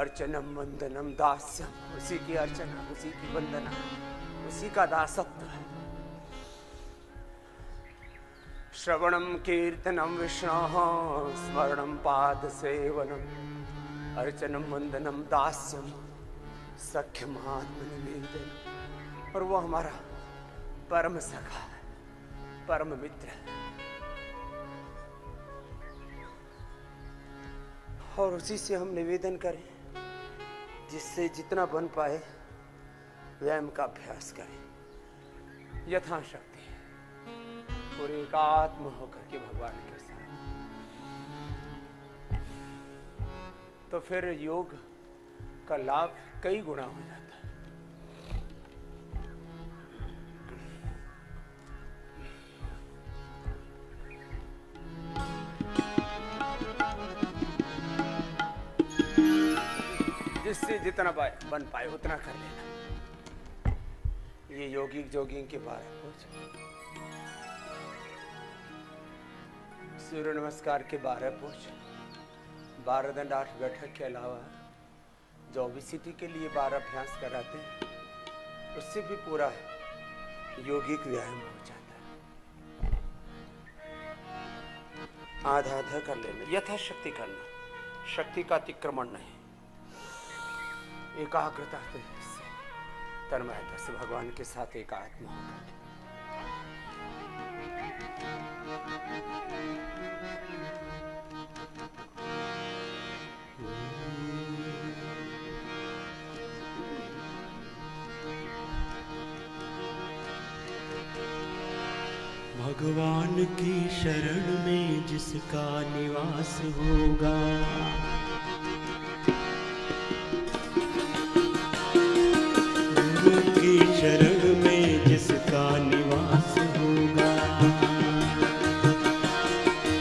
अर्चनम वंदनम दास्यम, उसी की अर्चना, उसी की वंदना, उसी का दासत्व है। श्रवणम कीर्तनम विष्णोः स्मरणम पाद सेवनम, अर्चनम वंदनम दास्यम सख्यम आत्मनिवेदन। और वो हमारा परम सखा है, परम मित्र है। और उसी से हम निवेदन करें, जिससे जितना बन पाए व्यायाम का अभ्यास करें यथाशक्ति, और एकात्म होकर के भगवान के साथ। तो फिर योग का लाभ कई गुना हो जाता है। जिससे जितना बन पाए उतना कर लेना। ये जोगिंग के बारे में सूर्य नमस्कार के 12 पूछ, 12 दंड 8 बैठक के अलावा जो ओबेसिटी के लिए 12 अभ्यास कराते हैं, उससे भी पूरा योगिक व्यायाम हो जाता है। आधा आधा कर लेना, यथाशक्ति करना, शक्ति का अतिक्रमण नहीं, एकाग्रता से, तन्मयता से भगवान के साथ एकात्म होकर। भगवान की शरण में जिसका निवास होगा, गुरु की शरण में जिसका निवास होगा,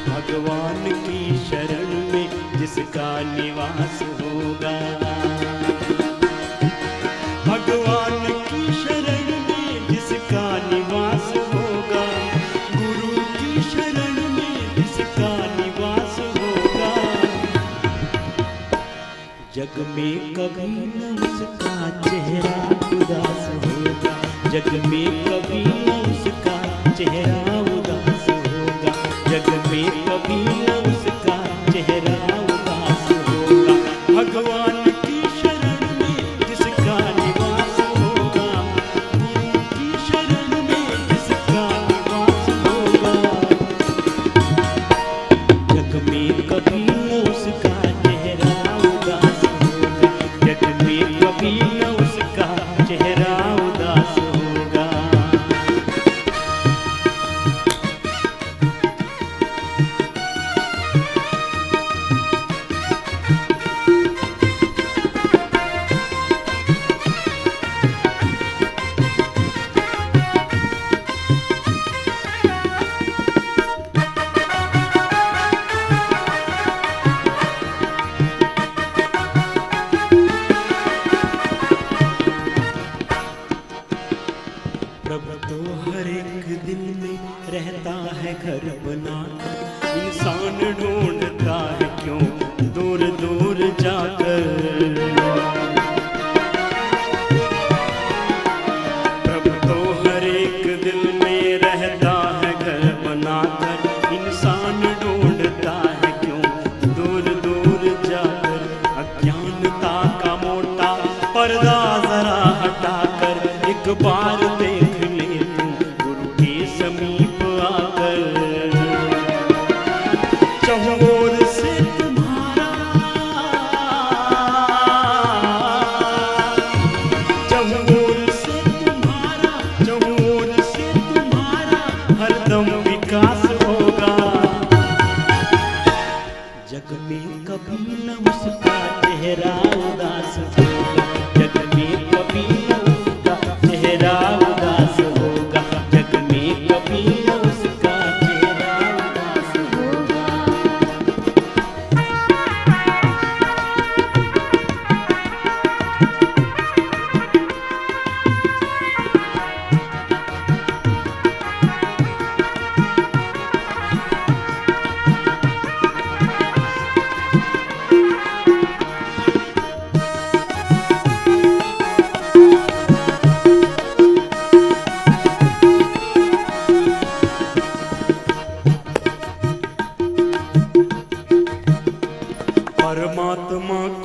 भगवान की शरण में जिसका निवास होगा, भगवान की शरण में जिसका निवास होगा, गुरु की शरण में जिसका निवास होगा, जग में कभी न उसका चेहरा उदास होगा, जग में कभी न उसका चेहरा उदास होगा, जग में कभी न उसका चेहरा उदास होगा। भगवान की शरण में जिसका निवास होगा, गुरु की शरण में जिसका निवास होगा, जग में कभी न उसका चेहरा उदास होगा, जग में कभी न उसका चेहरा उदास होगा। प्रभु तो हर एक दिल में रहता है घर बना, इंसान ढूंढता है क्यों दूर दूर जाकर। प्रभु तो हर एक दिल में रहता है घर बनाकर, इंसान ढूंढता है क्यों दूर दूर जाकर। अज्ञानता का मोटा पर्दा जरा हटाकर एक बार देख ले तू गुरु के समीप आकर। चहुओर से तुम्हारा, चहुओर से तुम्हारा, चहुओर से तुम्हारा हरदम विकास होगा। जग में कभी न उसका चेहरा उदास होगा, जग में कभी न उसका चेहरा उदास होगा, जग में कभी न उसका चेहरा उदास होगा।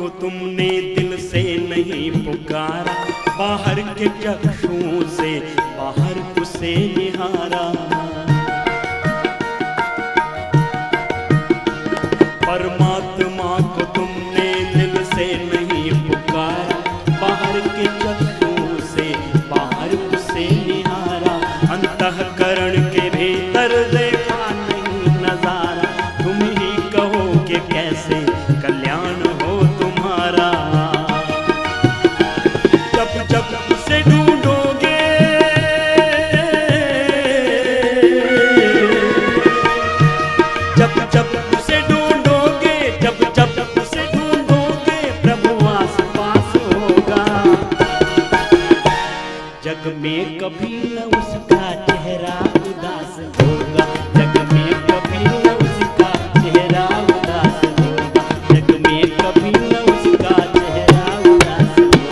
को तुमने दिल से नहीं पुकारा, बाहर के चक्षुओं से बाहर उसे निहारा। परमात्मा को तुमने दिल से नहीं पुकारा, बाहर के चक्षुओं से बाहर उसे निहारा। अंतःकरण के भीतर देखा नहीं नजारा, तुम ही कहो कि कैसे कल्याण हो तुम्हारा। जब जब उसे ढूंढोगे, जब जब उसे ढूंढोगे, जब जब उसे ढूंढोगे, प्रभु आस पास होगा। जग में कभी न उसका चेहरा उदास होगा, जग में कभी न उसका चेहरा उदास होगा, जग में कभी न उसका चेहरा उदास होगा,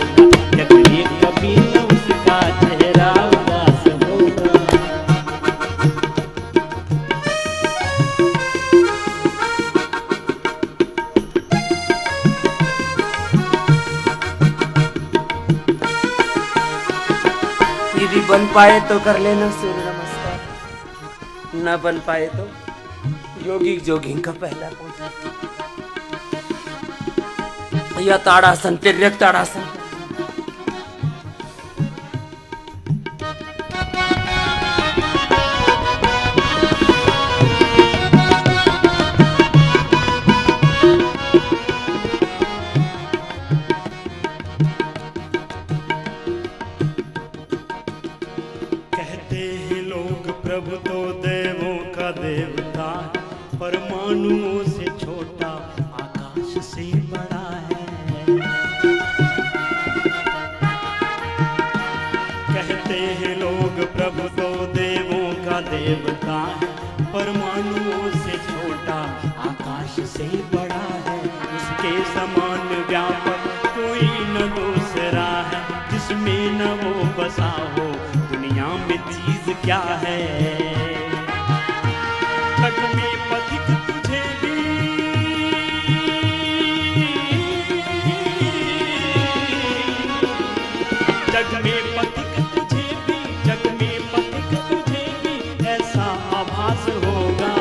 जग में कभी न उसका चेहरा उदास होगा। यदि बन पाए तो कर लेना सूर्य नमस्कार, न बन पाए तो योगी जोगिंग का पहला पूजा या ताड़ासन, तिर्यक ताड़ासन। कहते हैं लोग प्रभु तो देवों का देवता है, परमाणुओं से छोटा आकाश से बड़ा है। कहते हैं लोग प्रभु तो देवों का देवता है, परमाणुओं से छोटा आकाश से बड़ा है। उसके समान व्यापक कोई न दूसरा है, जिसमें न वो बसा हो दुनिया में चीज क्या है। जग में पथिक तुझे भी, जग में पथिक तुझे भी, जग में पथिक तुझे भी ऐसा आभास होगा।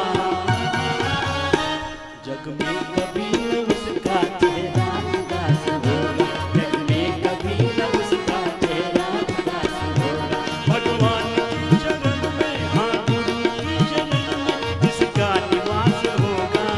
जग में कभी न उसका चेहरा उदास होगा, जग में कभी न उसका चेहरा उदास होगा। भगवान की शरण में, हाँ गुरु की शरण में जिसका निवास होगा,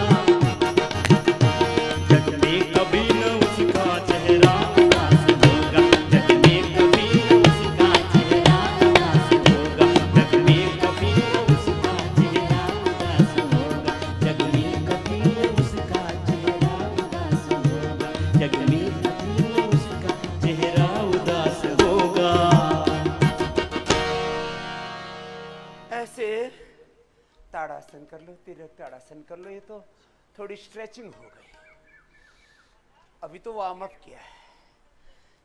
जग में कभी न उसका चेहरा उदास होगा, जग में कभी न उसका चेहरा उदास होगा, जग में कभी न उसका चेहरा उदास होगा, जग में कभी न उसका चेहरा उदास होगा, जग में कभी न उसका चेहरा उदास होगा। ऐसे ताड़ासन कर लो, तिर्यक ताड़ासन कर लो। ये तो थोड़ी स्ट्रेचिंग हो गई, अभी तो वार्म अप किया है,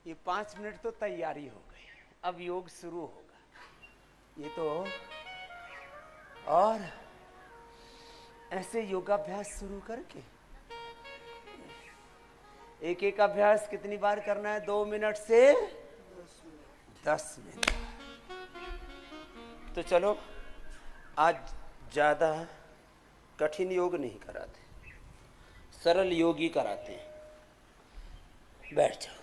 ये 5 मिनट तो तैयारी हो गई, अब योग शुरू होगा। ये तो और ऐसे योगाभ्यास शुरू करके एक एक अभ्यास कितनी बार करना है? 2 मिनट से 10 मिनट। तो चलो आज ज्यादा कठिन योग नहीं कराते, सरल योग ही कराते हैं। बैठ जाओ।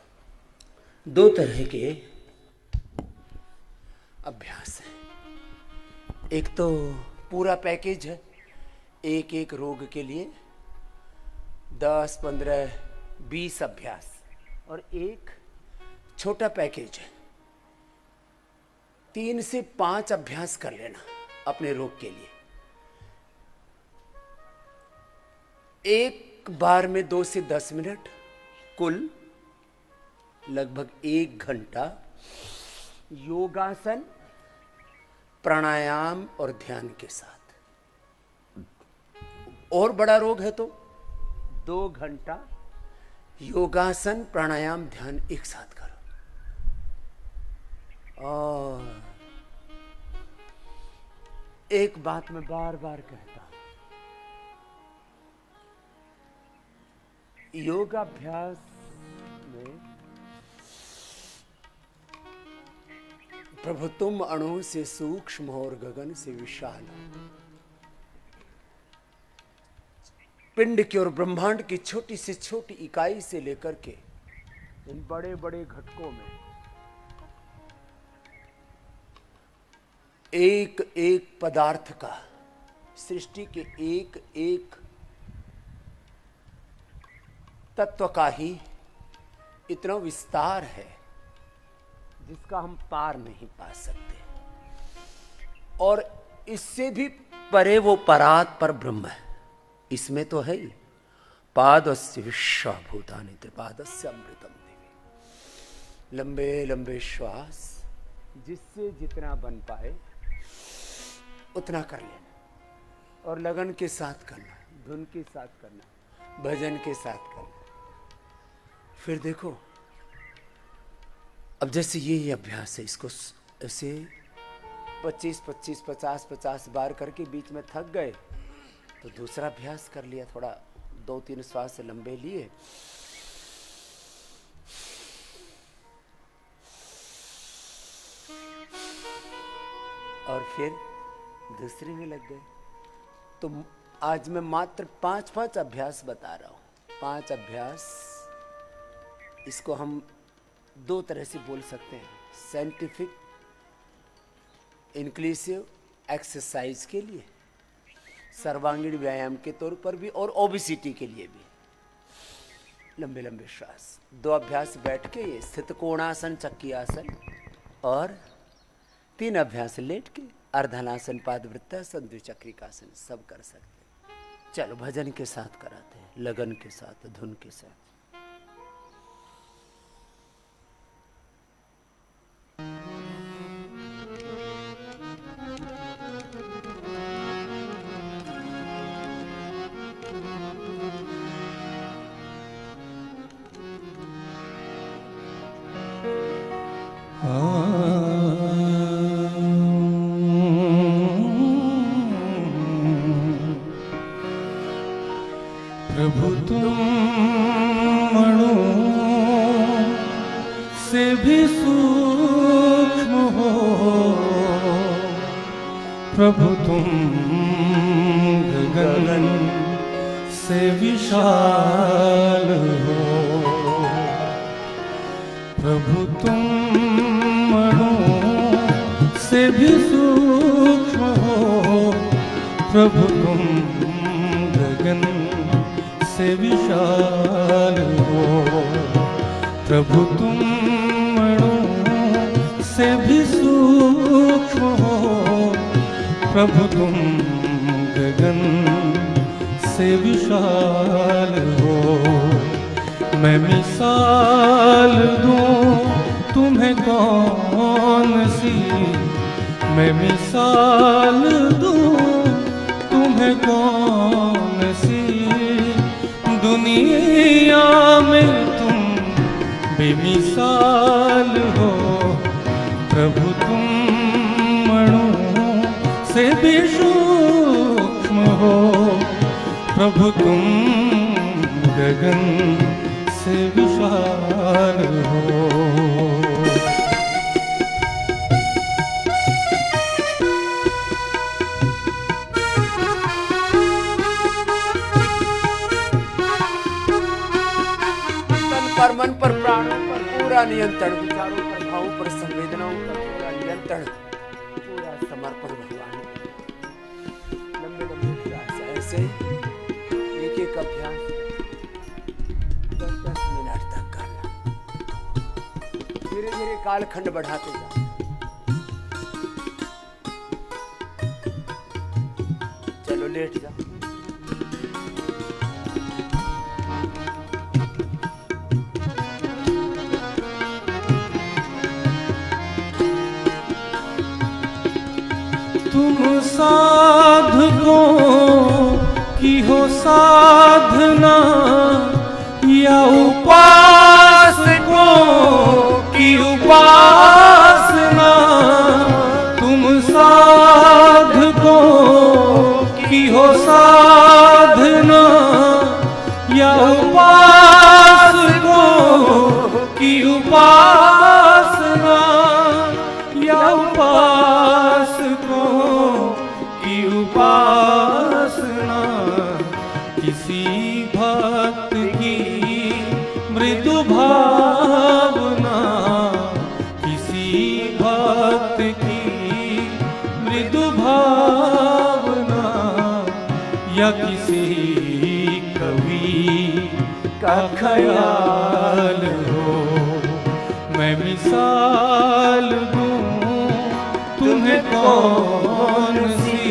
2 तरह के अभ्यास है, एक तो पूरा पैकेज है, एक एक रोग के लिए 10, 15, 20 अभ्यास, और एक छोटा पैकेज है, 3 से 5 अभ्यास कर लेना अपने रोग के लिए। एक बार में 2 से 10 मिनट, कुल लगभग 1 घंटा योगासन, प्राणायाम और ध्यान के साथ। और बड़ा रोग है तो 2 घंटा योगासन, प्राणायाम, ध्यान एक साथ करो। और एक बात मैं बार बार कहता हूं, योगाभ्यास प्रभु तुम अणु से सूक्ष्म हो और गगन से विशाल हो। पिंड की और ब्रह्मांड की छोटी से छोटी इकाई से लेकर के इन बड़े बड़े घटकों में एक एक पदार्थ का, सृष्टि के एक एक तत्व का ही इतना विस्तार है जिसका हम पार नहीं पा सकते। और इससे भी परे वो परात पर ब्रह्म है। इसमें तो है ही पादस्य विश्वभूतानि त्रिपादस्य अमृतम देवी। लंबे लंबे श्वास, जिससे जितना बन पाए उतना कर लेना और लगन के साथ करना, धुन के साथ करना, भजन के साथ करना। फिर देखो, अब जैसे ये अभ्यास है, इसको ऐसे 25-25, 50-50 बार करके बीच में थक गए तो दूसरा अभ्यास कर लिया, थोड़ा 2-3 श्वास लंबे लिए, और फिर दूसरे में लग गए। तो आज मैं मात्र 5-5 अभ्यास बता रहा हूं। 5 अभ्यास, इसको हम 2 तरह से बोल सकते हैं। साइंटिफिक इंक्लूसिव एक्सरसाइज के लिए, सर्वांगीण व्यायाम के तौर पर भी, और ओबेसिटी के लिए भी। लंबे लंबे श्वास, 2 अभ्यास बैठ के, ये स्थित कोणासन, चक्की आसन, और 3 अभ्यास लेट के, अर्धनासन, पादवृत्तासन, द्विचक्रिकासन, सब कर सकते हैं। चलो भजन के साथ कराते हैं, लगन के साथ, धुन के साथ। प्रभु तुम अणु से भी सूक्ष्म हो, प्रभु तुम गगन से विशाल हो, प्रभु तुम अणु से भी सूक्ष्म हो, प्रभु तुम गगन से विशाल हो, प्रभु तुम अणु से भी सूक्ष्म हो, प्रभु तुम गगन से विशाल हो। मैं मिसाल दूं तुम्हें कौन सी, मैं मिसाल दूं तुम्हें कौन सी, दुनिया में तुम बेमिसाल हो, प्रभु तुम अणु से भी सूक्ष्म हो, प्रभु तुम गगन से विशाल हो। पर मन पर प्राणों पर पूरा नियंत्रण, विचारों पर, भावों पर, संवेदनाओं पर पूरा नियंत्रण, पूरा समर्पण भगवान। लंबे लंबे श्वास, ऐसे एक एक अभ्यास 10-10 मिनट तक करना। धीरे धीरे कालखंड बढ़ाते जाओ। चलो लेट जाओ। तुम साधकों की हो साधना, या उपासकों की उपासना, तुम साधकों की हो साधना, या उपासकों की उपासना, या किसी भक्त की मृदु भावना, किसी भक्त की मृदु भावना, या किसी कवि का ख्याल हो। मैं मिसाल दूं तुम्हें कौन सी,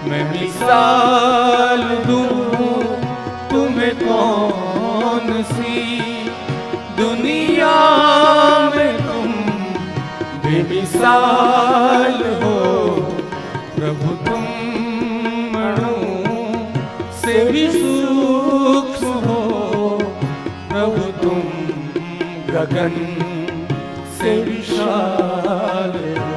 मैं मिसाल दूं तुम्हें कौन सी, दुनिया में तुम बेमिसाल हो। प्रभु तुम अणु से भी सूक्ष्म हो, प्रभु तुम गगन से विशाल हो।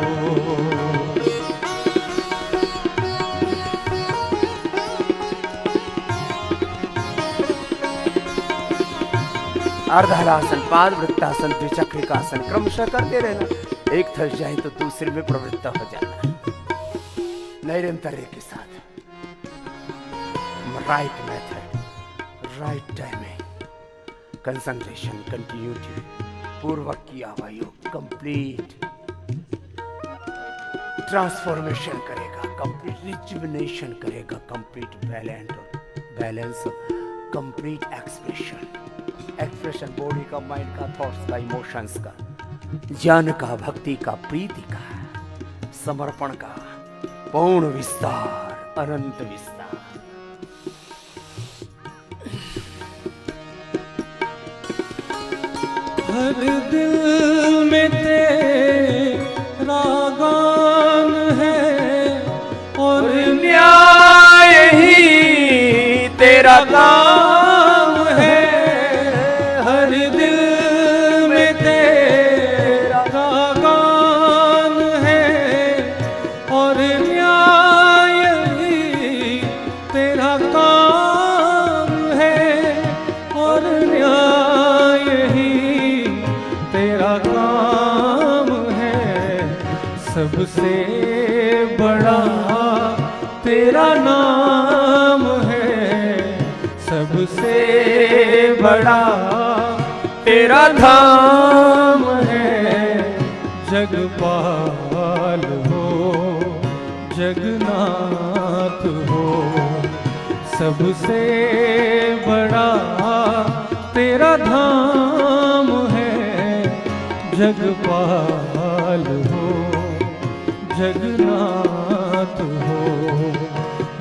अर्धहलासन, पाद वृत्तासन, द्विचक्रिकासन क्रमशः करते रहना। एक थक जाए तो दूसरे में प्रवृत्त हो जाना निरंतर के साथ। Right method, right timing, concentration, continuity, पूर्वक किया हुआ योग कंप्लीट ट्रांसफॉर्मेशन करेगा, कंप्लीट रिजुविनेशन करेगा, complete balance, complete expression body का, माइंड का, थॉट्स का, इमोशंस का, ज्ञान का, भक्ति का, प्रीति का, समर्पण का, पूर्ण विस्तार, अनंत विस्तार। हर दिल में तेरा गान है और न्याय ही तेरा काम है। हर दिल में तेरा गान है और न्याय ही तेरा काम है, और न्याय ही तेरा काम है। सबसे बड़ा तेरा नाम है, सबसे बड़ा तेरा धाम है। जगपाल हो, जगन्नाथ हो, सबसे बड़ा तेरा धाम है। जगपाल हो, जगन्नाथ हो,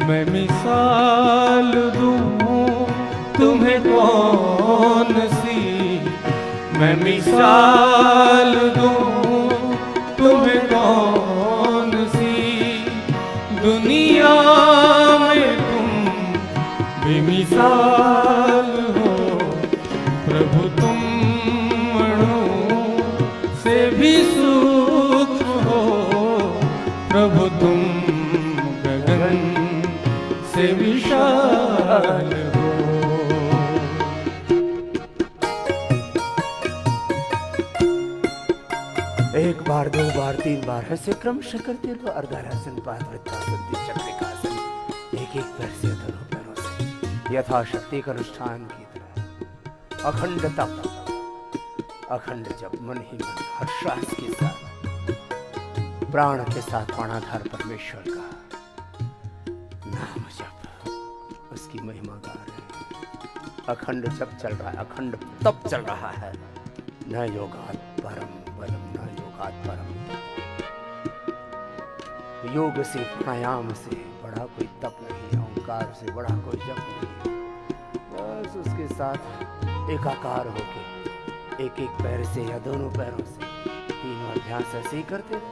मैं मिसाल दूं तुम्हें कौन सी, मैं मिसाल दूं तुम्हें कौन सी, दुनिया में तुम बेमिसाल हो। प्रभु तुम अणु से भी सूक्ष्म हो, प्रभु तुम गगन से विशाल हो। एक बार, दो बार, तीन बार ऐसे क्रमशः करते रहो। अर्धहलासन, पादवृत्तासन, द्विचक्रिकासन, एक एक पैर से दोनों पैरों से यथाशक्ति का अनुष्ठान की तरह अखंड तप, अखंड जप, मन ही मन हर्षास के साथ, प्राण के साथ प्राणाधार परमेश्वर का नाम जप, उसकी महिमा गा रहे हैं। अखंड जप चल रहा है, अखंड तप चल रहा है। न योगात् परम बलम, न योगात् परम। योग से, प्राणायाम से बड़ा कोई तप नहीं, ओंकार से बड़ा कोई जप नहीं। बस उसके साथ एकाकार होके एक एक पैर से या दोनों पैरों से तीनों अभ्यास ऐसे ही करते रहे।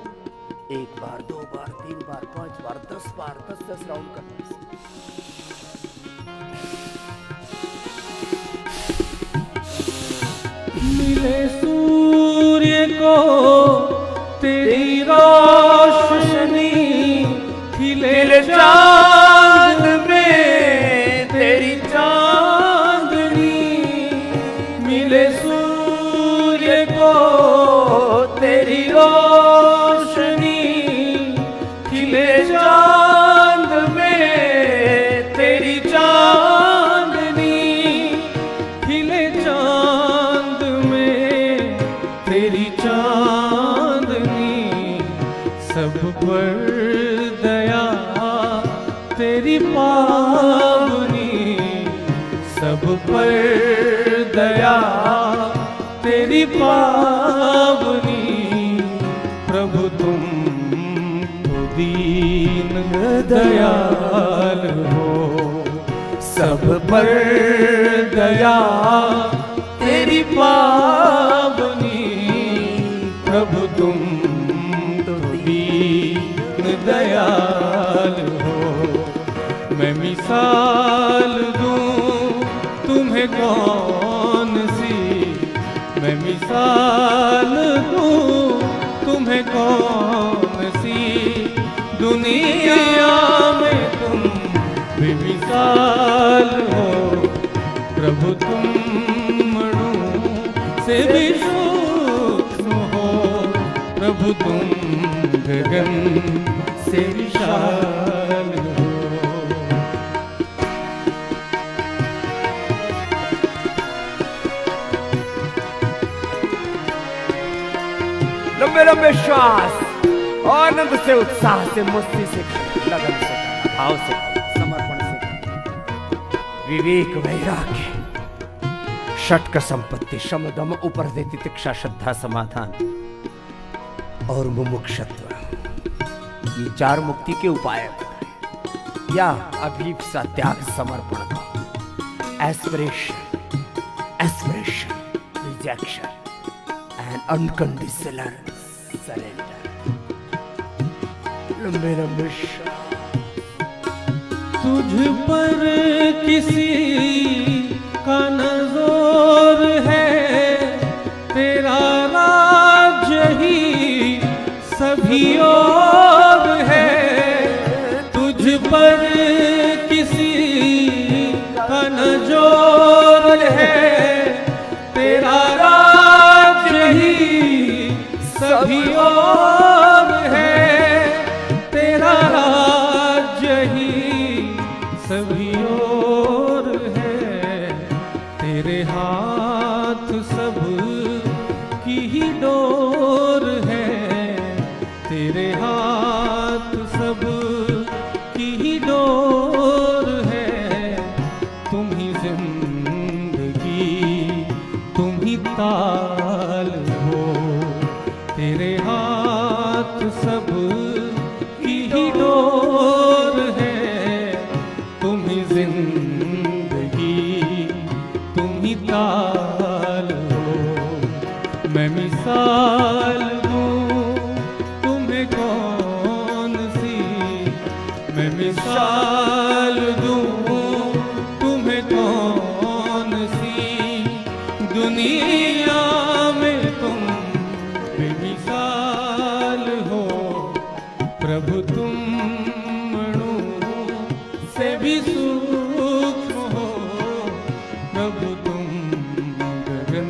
एक बार, दो बार, तीन बार, 5 बार, 10 बार, 10 राउंड करना। मिले सूर्य को तेरी रोशनी, खिले चांद में तेरी चांदनी। मिले सूर्य को तेरी रोशनी, खिले चांद में तेरी चांदनी। सब पर दया तेरी पावनी, प्रभु तुम तो दीन दयाल हो। सब पर दया तेरी पावनी, प्रभु तुम तो दीन दयाल हो। मैं मिसाल दूं तुम्हें कौन सी, मैं मिसाल दूं तुम्हें कौन सी, दुनिया में तुम बेमिसाल हो। प्रभु तुम मणु से भी सूक्ष्म हो, प्रभु तुम गगन से विशाल हो। लंबे लंबे श्वास, आनंद से, उत्साह से, मस्ती से, लगन से, भाव से, समर्पण से, विवेक, वैराग्य, षटक संपत्ति, शम दम उपरति तितिक्षा श्रद्धा समाधान और मुमुक्षत्व, ये 4 मुक्ति के उपाय या अभीप्सा, त्याग, समर्पण का aspiration, rejection and unconditional surrender. लंबे लंबे तुझ पर किसी का नजर है, तेरा राज्य ही सभी और है। तुझ पर किसी का नजर है, तेरा राज्य ही सभी और है। तेरा राज्य ही सभी और है। तेरे हाथ सब की ही डोर है, तेरे हाथ सब की ही डोर है। तुम ही जिंदगी, तुम ही ताल हो, तेरे हाथ सब की ही डोर है। तुम ही जिंदगी, तुम ही ताल हो। मैं मिसाल दूं तुम्हें कौन सी, मैं मिसाल दूं तुम्हें कौन सी, दुनिया में तुम बेमिसाल हो। प्रभु तुम मणु से भी सूक्ष्म हो, प्रभु तुम गगन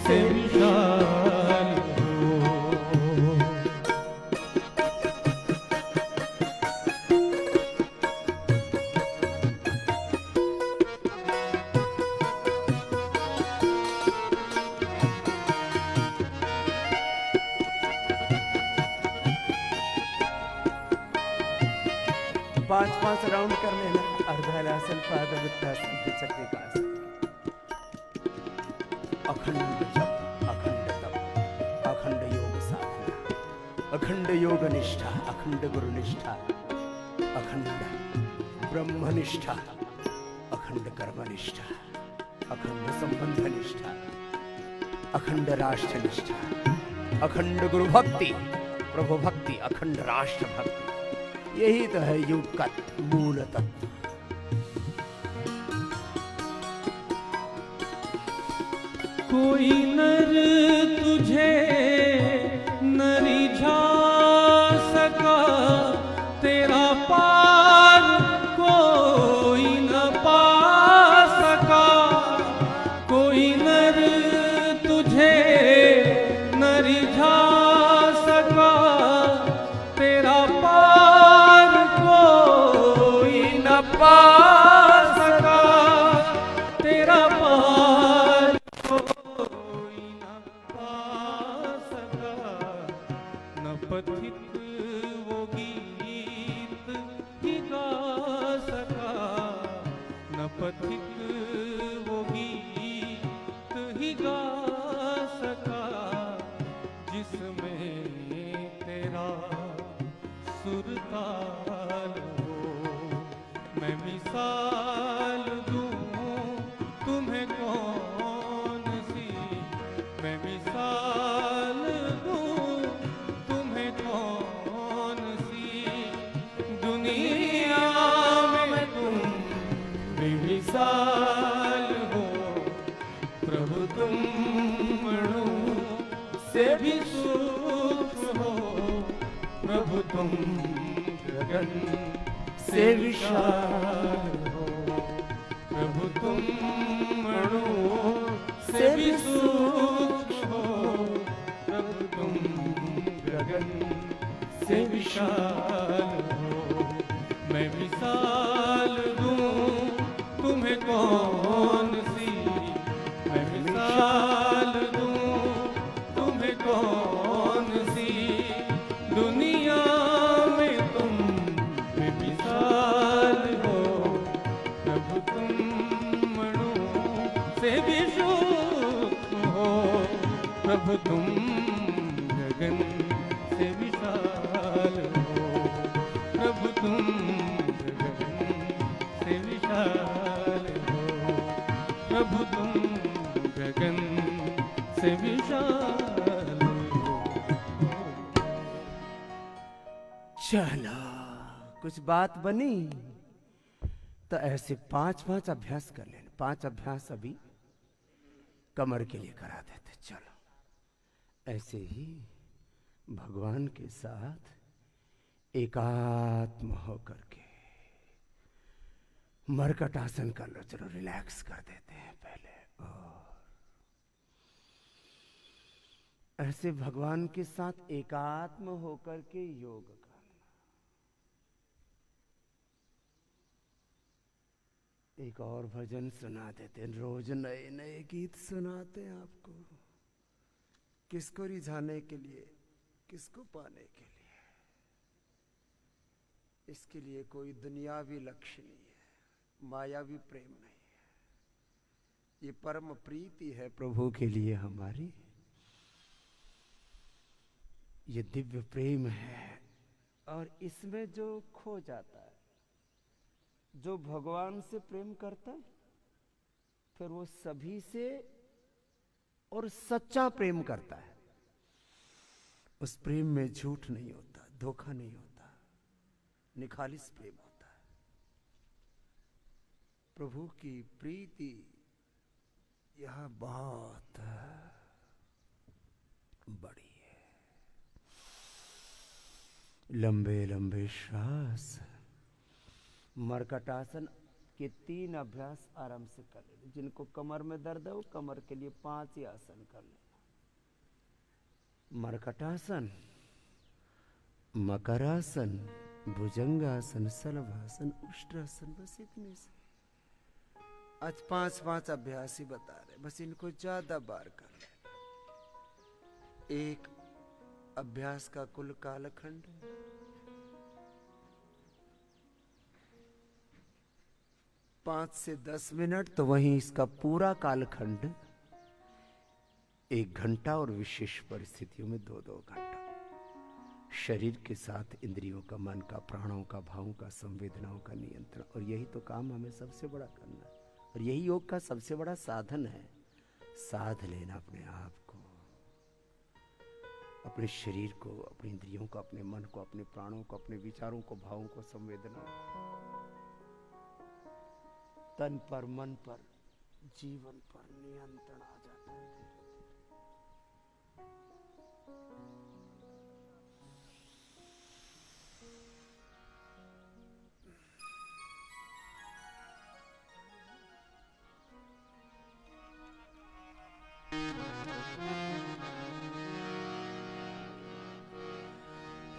से विशाल हो। 5 राउंड कर लेना। अर्धालासन, पादवृत्तासन, चक्रिकासन। अखंड जप, अखंड तप, अखंड योग साधना, अखंड योग निष्ठा, अखंड गुरु निष्ठा, अखंड ब्रह्म निष्ठा, अखंड कर्म निष्ठा, अखंड संबंध निष्ठा, अखंड राष्ट्र निष्ठा, अखंड गुरु भक्ति, प्रभु भक्ति, अखंड राष्ट्र भक्ति। यही तो है युग का मूल तत्व। कोई नर तुझे नरिझा सका, तेरा पार कोई न पा सका। कोई नर तुझे नरिझा सका, तेरा पार कोई न पा सका। तेरा पार कोई न पा पथिक वो गीत ही गा सका जिसमें तेरा सुरताल हो। मैं मिसाल दूं तुम्हें कौन सी, मैं मिसाल दूं तुम्हें कौन सी, दुनिया में तुम बेमिसाल हो। प्रभु तुम अणु से भी सूक्ष्म हो, प्रभु तुम गगन से विशाल हो। प्रभु तुम अणु से भी सूक्ष्म हो, प्रभु तुम गगन से विशाल हो। मैं मिसाल दूं तुम्हें कौन सी, मैं मिसाल दूं तुम्हें कौन सी, दुनिया में तुम बेमिसाल हो। प्रभु तुम अणु से भी सूक्ष्म हो, प्रभु तुम गगन से विशाल हो। प्रभु तुम गगन से विशाल हो, प्रभु तुम गगन से विशाल हो। चलो कुछ बात बनी तो ऐसे 5-5 अभ्यास कर लेना। 5 अभ्यास अभी कमर के लिए करा देते। चलो ऐसे ही भगवान के साथ एकात्म होकर के मरकटासन कर लो। चलो रिलैक्स कर देते हैं पहले। और ऐसे भगवान के साथ एकात्म होकर के योग करना। एक और भजन सुना देते हैं। रोज नए नए गीत सुनाते हैं आपको। किसको रिझाने के लिए, किसको पाने के लिए। इसके लिए कोई दुनियावी लक्ष्य नहीं है, मायावी प्रेम नहीं है। ये परम प्रीति है प्रभु के लिए हमारी। ये दिव्य प्रेम है। और इसमें जो खो जाता है, जो भगवान से प्रेम करता है, फिर वो सभी से और सच्चा प्रेम करता है। उस प्रेम में झूठ नहीं होता, धोखा नहीं होता, निखालिस प्रेम होता है। प्रभु की प्रीति यह बहुत बड़ी है। लंबे लंबे श्वास। मरकटासन के 3 अभ्यास आराम से कर लेना। जिनको कमर में दर्द है वो कमर के लिए 5 ही आसन कर लेना। मरकटासन, मकरासन, भुजंगासन, सलभासन, उष्ट्रासन। बस इतने से आज 5-5 अभ्यास ही बता रहे। बस इनको ज्यादा बार कर लेना। एक अभ्यास का कुल कालखंड 5 से 10 मिनट, तो वहीं इसका पूरा कालखंड 1 घंटा, और विशेष परिस्थितियों में 2-2 घंटा। शरीर के साथ इंद्रियों का, मन का, प्राणों का, भावों का, संवेदनाओं का नियंत्रण। और यही तो काम हमें सबसे बड़ा करना है, और यही योग का सबसे बड़ा साधन है। साध लेना अपने आप को, अपने शरीर को, अपनी इंद्रियों को, अपने मन को, अपने प्राणों को, अपने विचारों को, भावों को, संवेदनाओं को, तन पर, मन पर, जीवन पर नियंत्रण आ जाता है।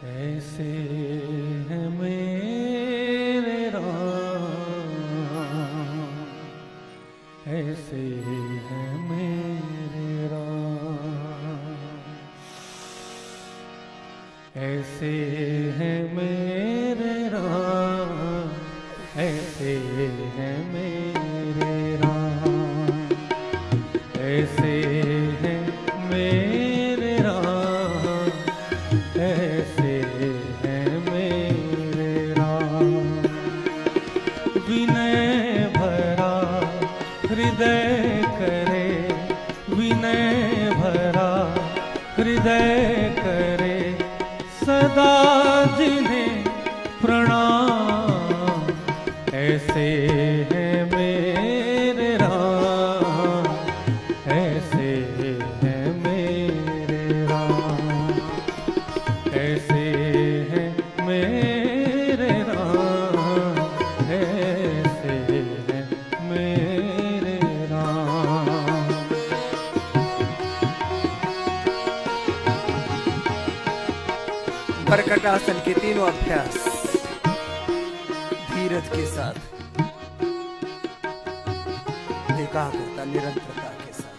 ऐसे है मेरे राम, ऐसे है मेरे राम, ऐसे है मेरे राम, ऐसे है मेरे हृदय करे विनय भरा, हृदय करे सदा जिन्हें प्रणाम। ऐसे हैं मेरे राम, ऐसे हैं मेरे राम, ऐसे हैं मेरे राम, ऐसे हैं मेरे राम। बरकटासन के तीनों अभ्यास धीरज के साथ, एकाग्रता निरंतरता के साथ।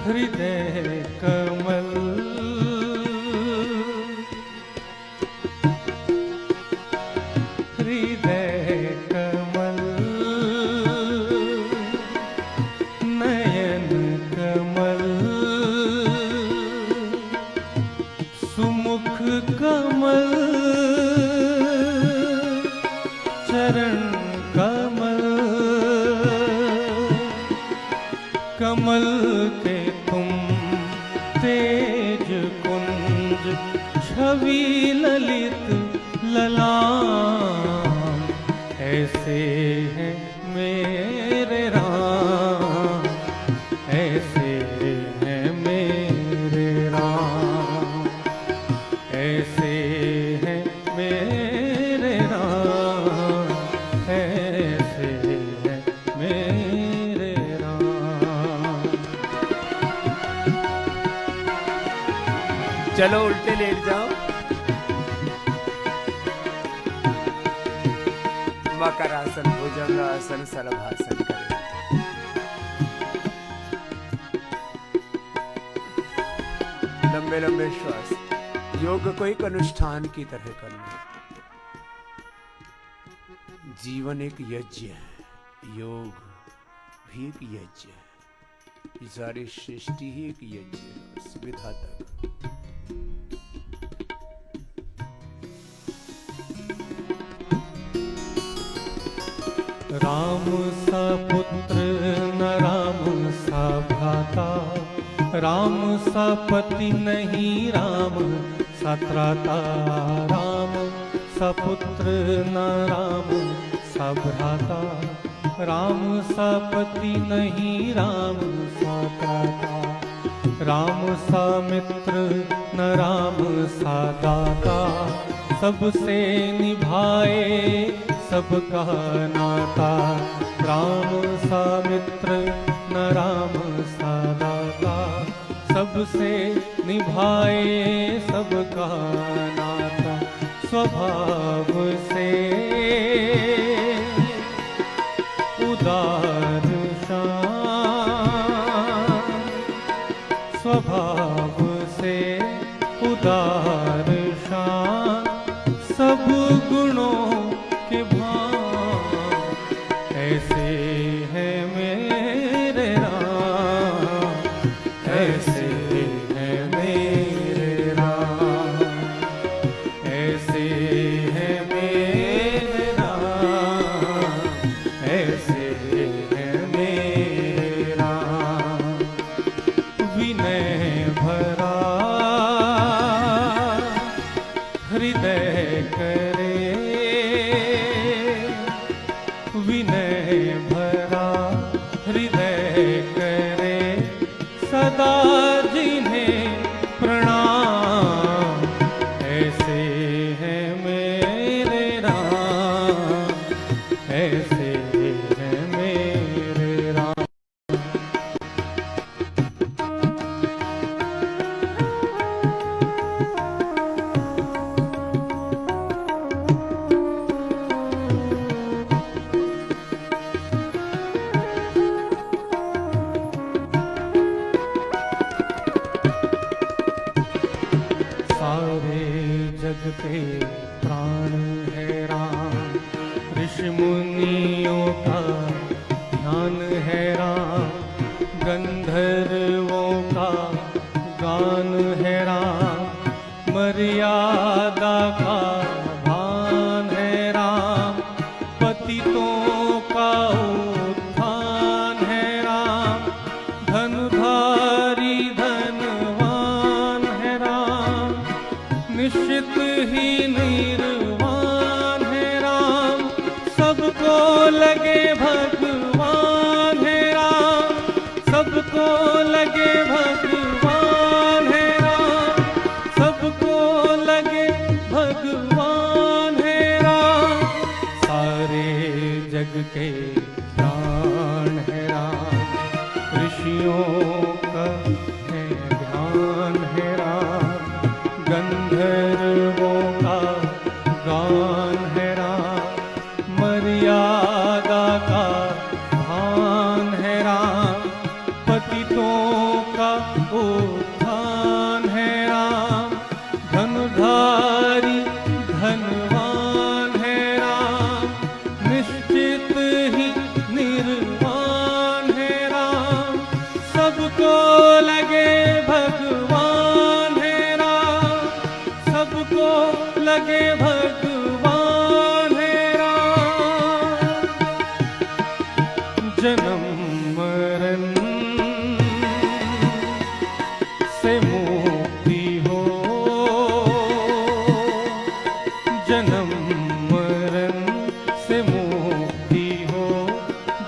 हृदय कमल हृदय कमल, नयन कमल, सुमुख कमल, चरण कमल, कमल के तुम तेज कुंज, छवि ललित ललाम। ऐसे हैं मेरे राम, ऐसे हैं मेरे राम, ऐसे हैं मेरे राम, ऐसे हैं मेरे राम। चलो उल्टे लेट जाओ। मकरासन, भुजंगासन, सलभासन करें। लंबे लंबे श्वास। योग को एक अनुष्ठान की तरह करना। जीवन एक यज्ञ है, योग भी एक यज्ञ है। ये सारी सृष्टि ही एक यज्ञ है, विधाता का। राम सा पुत्र न राम सा भ्राता, राम सा पति नहीं राम सा त्राता। राम सा पुत्र न राम सा भ्राता, राम सा पति नहीं राम सा त्राता। राम सा मित्र न राम सा दाता, सबसे निभाए सबका नाता। राम सा मित्र न राम सा दाता, सबसे निभाए सबका नाता। स्वभाव से उदार शान, स्वभाव से उदार शान, सब गुणों के भान। ऐसे हैं मेरे राम, ऐसे हैं मेरे राम, ऐसे हैं मेरे राम, ऐसे हैं मेरे राम। विनय भरा हृदय करे, विनय भरा हृदय करे, सदा जिन्हें प्रणाम। ऐसे हैं मेरे राम, ऐसे हैं मेरे राम। सारे जग पे प्राण है राम, के प्राण है राम, ऋषियों का है ध्यान है राम, गंधर्वों का गान है राम, मर्यादा का भान है राम, पतितों का उत्थान है राम, धनुधारी धनवान है राम, निश्चित ही निर्वाण है राम, सबको लगे भगवान है राम, सबको लगे भगवान है राम। जन्म मरण से मुक्ति हो, जन्म मरण से मुक्ति हो,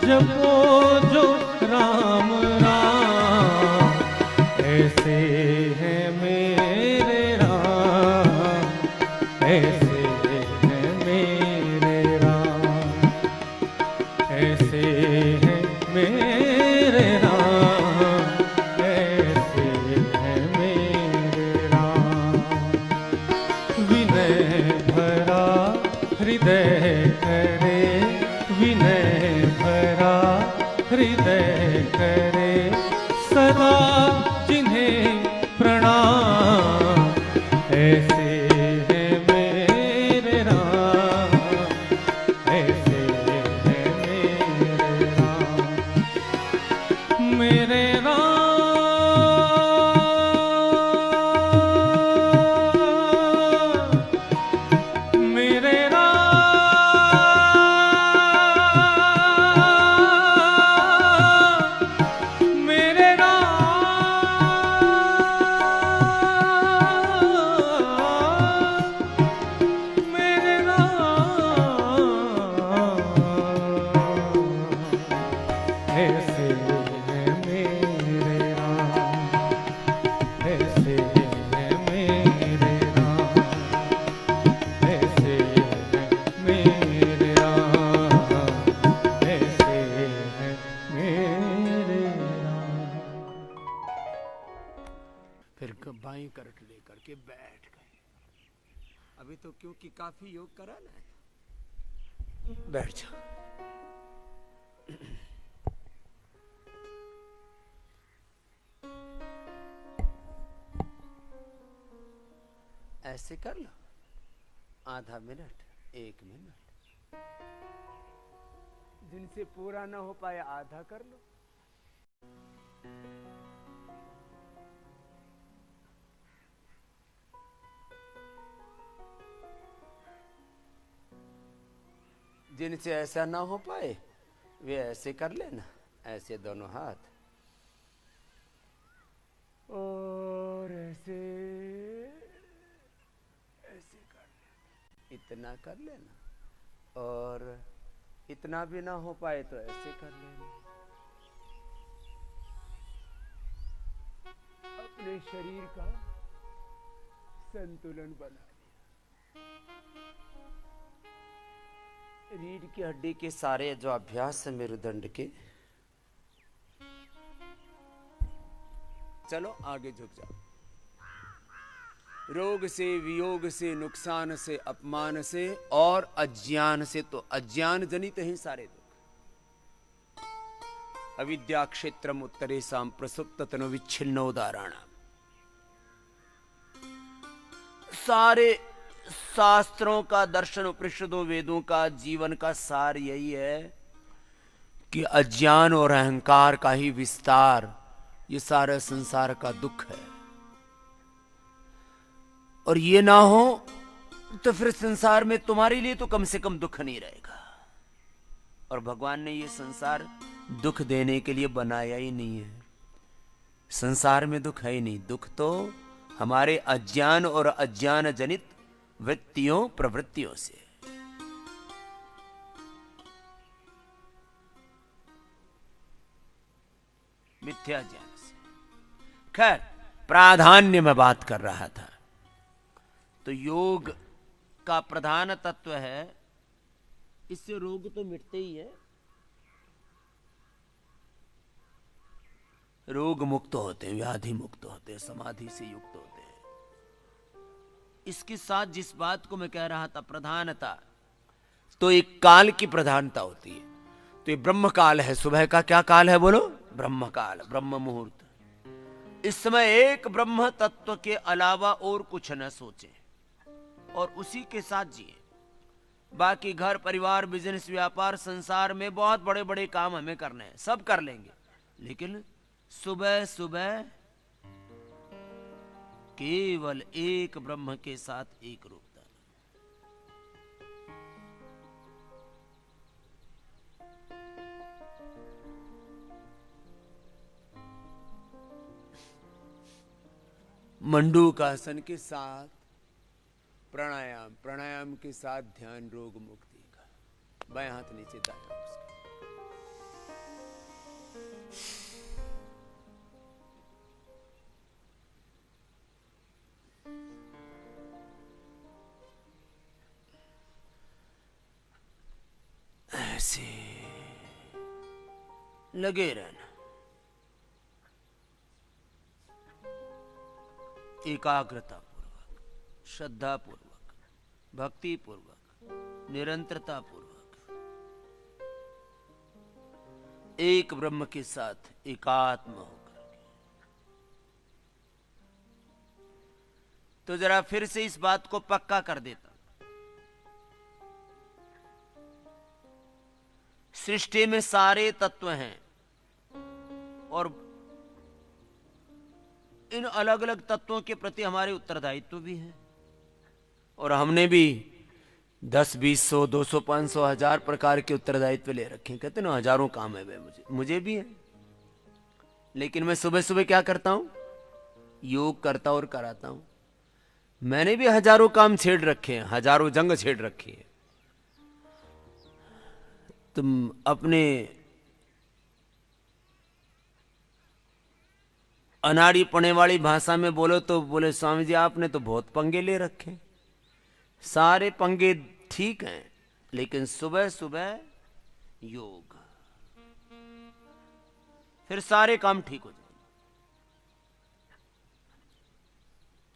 जपो जो राम राम, ऐसे है मेरे राम, ऐसे है मेरे राम, ऐसे है मेरे राम, ऐसे है मेरे राम। विनय भरा हृदय करे, विनय भरा हृदय करे, सदा जिन्हें प्रणाम, ऐसे है मेरे राम, ऐसे है मेरे राम, मेरे राम, मेरे राम, मेरे राम, मेरे राम, ऐसे है मेरे राम, ऐसे है मेरे राम, ऐसे है मेरे राम, ऐसे है मेरे राम। फिर बाई करट लेकर के बैठ गए। अभी तो क्योंकि काफी योग करा ना, बैठ जाओ। ऐसे कर लो, आधा मिनट, 1 मिनट, जिनसे पूरा ना हो पाए आधा कर लो। जिनसे ऐसा ना हो पाए वे ऐसे कर लेना, ऐसे दोनों हाथ, और ऐसे ऐसे कर लेना, इतना कर लेना, और इतना भी ना हो पाए तो ऐसे कर लेना। अपने शरीर का संतुलन बना रीढ़ की हड्डी के सारे जो अभ्यास है मेरुदंड के, चलो आगे झुक जाओ। रोग से, वियोग से, नुकसान से, अपमान से और अज्ञान से, तो अज्ञान जनित ही सारे दुख। अविद्या क्षेत्रम उत्तरेषां प्रसुप्त तनु विच्छिन्नोदाहरणम्। सारे शास्त्रों का, दर्शन उपनिषदों वेदों का, जीवन का सार यही है कि अज्ञान और अहंकार का ही विस्तार ये सारे संसार का दुख है। और ये ना हो तो फिर संसार में तुम्हारे लिए तो कम से कम दुख नहीं रहेगा। और भगवान ने ये संसार दुख देने के लिए बनाया ही नहीं है। संसार में दुख है ही नहीं। दुख तो हमारे अज्ञान और अज्ञान जनित वृत्तियों प्रवृत्तियों से। मिथ्या ज्ञान से। खैर, प्राधान्य में बात कर रहा था। तो योग का प्रधान तत्व है, इससे रोग तो मिटते ही है, रोग मुक्त होते हैं, व्याधि मुक्त होते हैं, समाधि से युक्त होते हैं। इसके साथ जिस बात को मैं कह रहा था, प्रधानता, तो एक काल की प्रधानता होती है। तो ये ब्रह्म काल है। सुबह का क्या काल है बोलो? ब्रह्म काल, ब्रह्म मुहूर्त। इस समय एक ब्रह्म तत्व के अलावा और कुछ न सोचे और उसी के साथ जिए। बाकी घर परिवार बिजनेस व्यापार संसार में बहुत बड़े बड़े काम हमें करने हैं, सब कर लेंगे, लेकिन सुबह सुबह केवल एक ब्रह्म के साथ एक रूपता। मंडूकासन के साथ प्राणायाम, प्राणायाम के साथ ध्यान रोग मुक्ति का। बाएं हाथ नीचे, दाएं हाथ उसका। ऐसे लगे रहना, एकाग्रता पूर्वक, श्रद्धा पूर्वक, भक्ति पूर्वक, निरंतरता पूर्वक, एक ब्रह्म के साथ एकात्म होकर। तो जरा फिर से इस बात को पक्का कर देता, सृष्टि में सारे तत्व हैं और इन अलग अलग तत्वों के प्रति हमारे उत्तरदायित्व भी है, और हमने भी 10, 20, 100, 200, 500, 1000 प्रकार के उत्तरदायित्व ले रखे हैं। कहते ना हजारों काम है भाई, मुझे भी है। लेकिन मैं सुबह सुबह क्या करता हूं? योग करता और कराता हूं। मैंने भी हजारों काम छेड़ रखे हैं, हजारों जंग छेड़ रखी है। तुम अपने अनाड़ी पने वाली भाषा में बोलो तो बोले, स्वामी जी आपने तो बहुत पंगे ले रखे। सारे पंगे ठीक हैं, लेकिन सुबह सुबह योग, फिर सारे काम ठीक हो जाएंगे।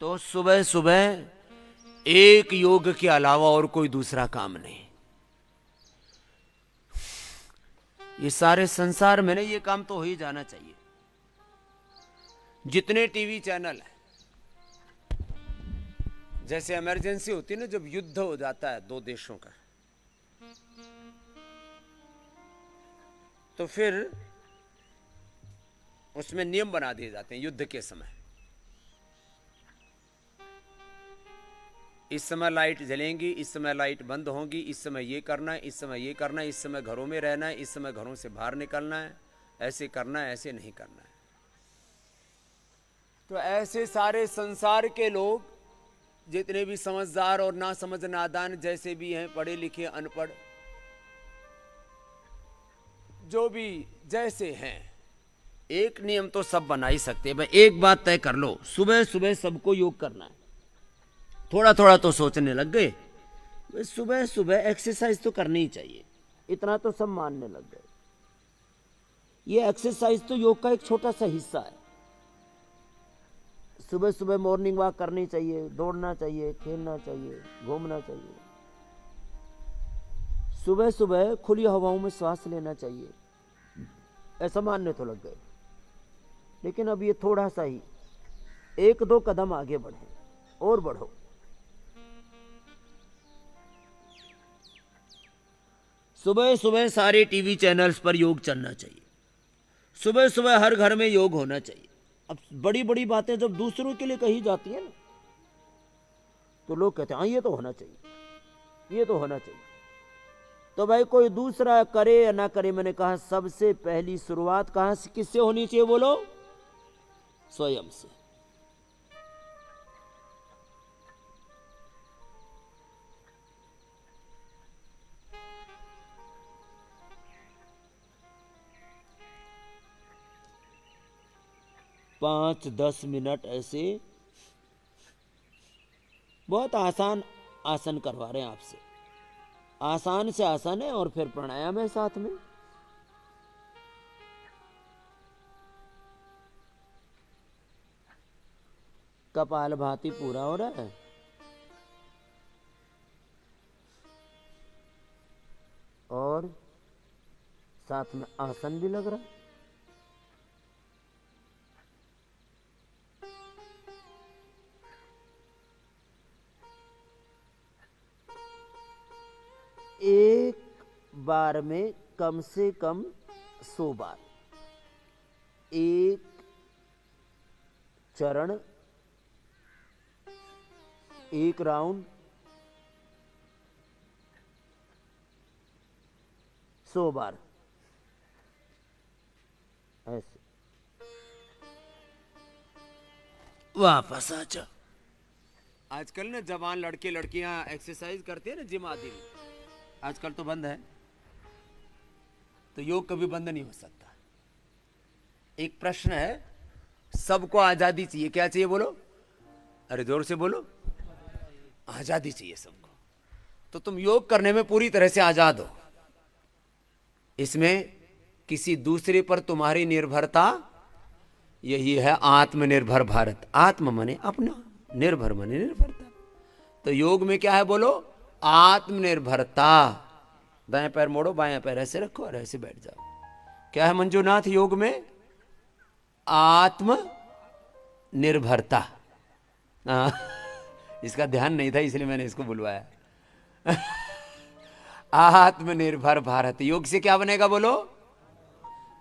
तो सुबह सुबह एक योग के अलावा और कोई दूसरा काम नहीं। ये सारे संसार में ना ये काम तो हो ही जाना चाहिए। जितने टीवी चैनल हैं, जैसे इमरजेंसी होती है ना, जब युद्ध हो जाता है दो देशों का, तो फिर उसमें नियम बना दिए जाते हैं युद्ध के समय। इस समय लाइट जलेंगी, इस समय लाइट बंद होगी, इस समय ये करना है, इस समय ये करना है, इस समय घरों में रहना है, इस समय घरों से बाहर निकलना है, ऐसे करना है, ऐसे नहीं करना है। तो ऐसे सारे संसार के लोग, जितने भी समझदार और ना समझ नादान जैसे भी हैं, पढ़े लिखे अनपढ़, जो भी जैसे हैं, एक नियम तो सब बना ही सकते हैं। भाई एक बात तय कर लो, सुबह सुबह सबको योग करना है। थोड़ा थोड़ा तो सोचने लग गए, सुबह सुबह एक्सरसाइज तो करनी ही चाहिए, इतना तो सब मानने लग गए। ये एक्सरसाइज तो योग का एक छोटा सा हिस्सा है। सुबह सुबह मॉर्निंग वॉक करनी चाहिए, दौड़ना चाहिए, खेलना चाहिए, घूमना चाहिए। सुबह सुबह खुली हवाओं में सांस लेना चाहिए, ऐसा मानने तो लग गए। लेकिन अब ये थोड़ा सा ही 1-2 कदम आगे बढ़े और बढ़ो। सुबह सुबह सारे टीवी चैनल्स पर योग चलना चाहिए। सुबह सुबह हर घर में योग होना चाहिए। अब बड़ी बड़ी बातें जब दूसरों के लिए कही जाती है ना, तो लोग कहते हैं हाँ ये तो होना चाहिए, ये तो होना चाहिए। तो भाई कोई दूसरा करे या ना करे, मैंने कहा सबसे पहली शुरुआत कहां से, किससे होनी चाहिए बोलो? स्वयं से। पांच 10 मिनट ऐसे बहुत आसान आसन करवा रहे हैं आपसे, आसान से आसान है, और फिर प्राणायाम है साथ में। कपाल भाती पूरा हो रहा है। और साथ में आसन भी लग रहा है। एक बार में कम से कम 100 बार एक चरण, एक राउंड 100 बार ऐसे। वापस आ जा। आजकल ना जवान लड़के लड़कियां एक्सरसाइज करते हैं ना जिम आदि में, आजकल तो बंद है, तो योग कभी बंद नहीं हो सकता। एक प्रश्न है, सबको आजादी चाहिए, क्या चाहिए बोलो? अरे जोर से बोलो। आजादी चाहिए सबको। तो तुम योग करने में पूरी तरह से आजाद हो। इसमें किसी दूसरे पर तुम्हारी निर्भरता, यही है आत्मनिर्भर भारत। आत्म मने अपना, निर्भर मने निर्भरता। तो योग में क्या है बोलो? आत्मनिर्भरता। दाएं पैर मोड़ो, बाएं पैर ऐसे रखो और ऐसे बैठ जाओ। क्या है मंजूनाथ योग में? आत्म निर्भरता। इसका ध्यान नहीं था इसलिए मैंने इसको बुलवाया। आत्मनिर्भर भारत। योग से क्या बनेगा बोलो?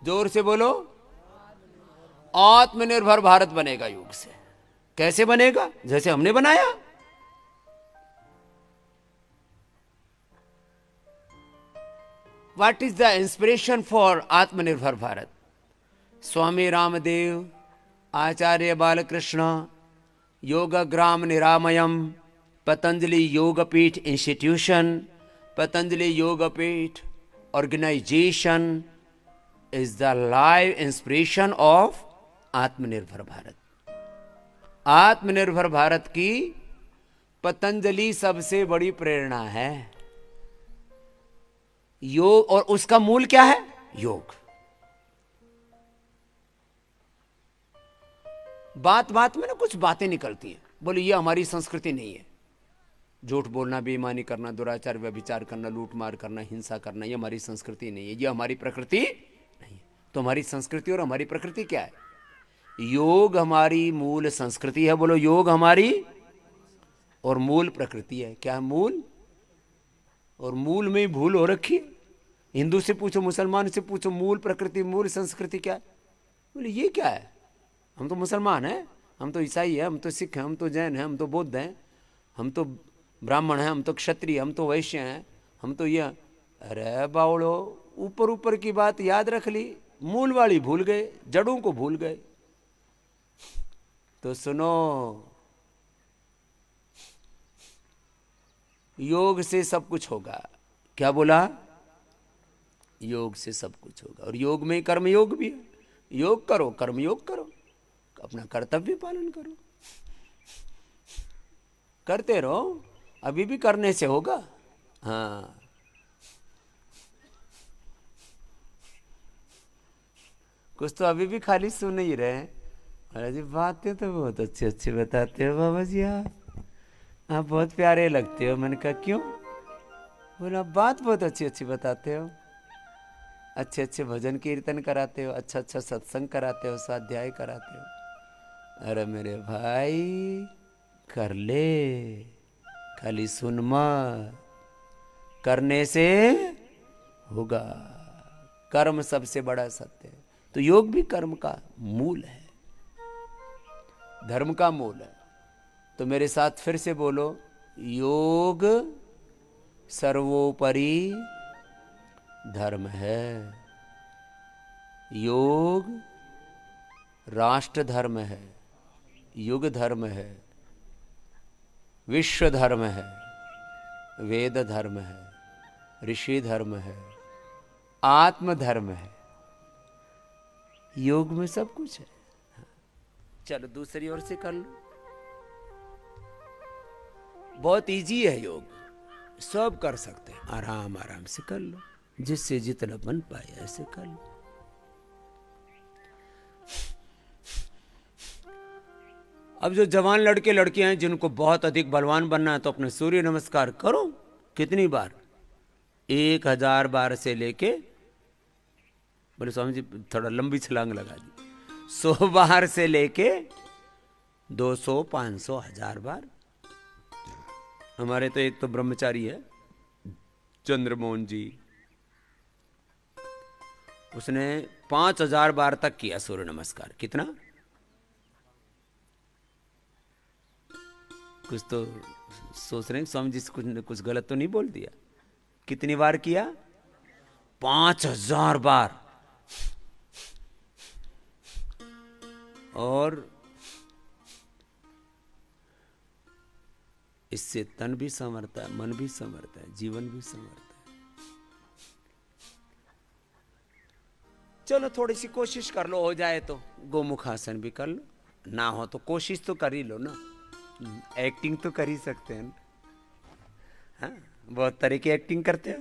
जोर से बोलो। आत्मनिर्भर भारत बनेगा योग से। कैसे बनेगा? जैसे हमने बनाया। What is the inspiration for Atmanirbhar Bharat? Swami Ramdev, Acharya Balkrishna, Yoggram Niramayam, Patanjali Yogpeeth institution, Patanjali Yogpeeth organisation is the live inspiration of आत्मनिर्भर भारत। आत्मनिर्भर भारत की पतंजलि सबसे बड़ी प्रेरणा है। योग, और उसका मूल क्या है? योग। बात बात में ना कुछ बातें निकलती हैं, बोले ये हमारी संस्कृति नहीं है। झूठ बोलना, बेईमानी करना, दुराचार, व्यभिचार करना, लूट मार करना, हिंसा करना, ये हमारी संस्कृति नहीं है, ये हमारी प्रकृति नहीं है। तो हमारी संस्कृति और हमारी प्रकृति क्या है? योग हमारी मूल संस्कृति है। बोलो, योग हमारी और मूल प्रकृति है। क्या है? मूल। और मूल में ही भूल हो रखी है। हिंदू से पूछो, मुसलमान से पूछो, मूल प्रकृति, मूल संस्कृति क्या है? बोले ये क्या है? हम तो मुसलमान हैं, हम तो ईसाई हैं, हम तो सिख हैं, हम तो जैन हैं, हम तो बौद्ध हैं, हम तो ब्राह्मण हैं, हम तो क्षत्रिय, हम तो वैश्य हैं, हम तो ये। अरे बावड़ो, ऊपर ऊपर की बात याद रख ली, मूल वाली भूल गए, जड़ों को भूल गए। तो सुनो, योग से सब कुछ होगा। क्या बोला? योग से सब कुछ होगा। और योग में कर्म योग भी है। योग करो, कर्म योग करो, अपना कर्तव्य पालन करो, करते रहो। अभी भी करने से होगा। हाँ, कुछ तो अभी भी खाली सुन ही रहे हैं। अरे जी, बातें तो बहुत अच्छी अच्छी बताते हो बाबा जी, आप बहुत प्यारे लगते हो। मैंने कहा क्यों? बोला बात बहुत अच्छी अच्छी बताते हो, अच्छे अच्छे भजन कीर्तन कराते हो, अच्छा अच्छा सत्संग कराते हो, स्वाध्याय कराते हो। अरे मेरे भाई, कर ले, खाली सुन मत, करने से होगा। कर्म सबसे बड़ा सत्य है। तो योग भी कर्म का मूल है, धर्म का मूल है। तो मेरे साथ फिर से बोलो, योग सर्वोपरि धर्म है। योग राष्ट्र धर्म है, युग धर्म है, विश्व धर्म है, वेद धर्म है, ऋषि धर्म है, आत्म धर्म है। योग में सब कुछ है। चलो दूसरी ओर से कर लो। बहुत इजी है योग, सब कर सकते हैं, आराम आराम से कर लो, जिससे जितना बन पाए ऐसे कर लो। अब जो जवान लड़के लड़कियां हैं जिनको बहुत अधिक बलवान बनना है तो अपने सूर्य नमस्कार करो। कितनी बार? 1000 बार से लेके, बोले स्वामी जी थोड़ा लंबी छलांग लगा दी, 100 बार से लेके 200, 500, 1000 बार। हमारे तो एक तो ब्रह्मचारी है चंद्रमोहन जी, उसने 5000 बार तक किया सूर्य नमस्कार। कितना? कुछ तो सोच रहे हैं स्वामी जी कुछ गलत तो नहीं बोल दिया? कितनी बार किया? 5000 बार। और इससे तन भी संवरता है, मन भी संवरता है, जीवन भी संवरता है। चलो थोड़ी सी कोशिश कर लो, हो जाए तो गोमुखासन भी कर लो, ना हो तो कोशिश तो कर ही लो ना। एक्टिंग तो कर ही सकते हैं। हाँ, बहुत तरह की एक्टिंग करते हो,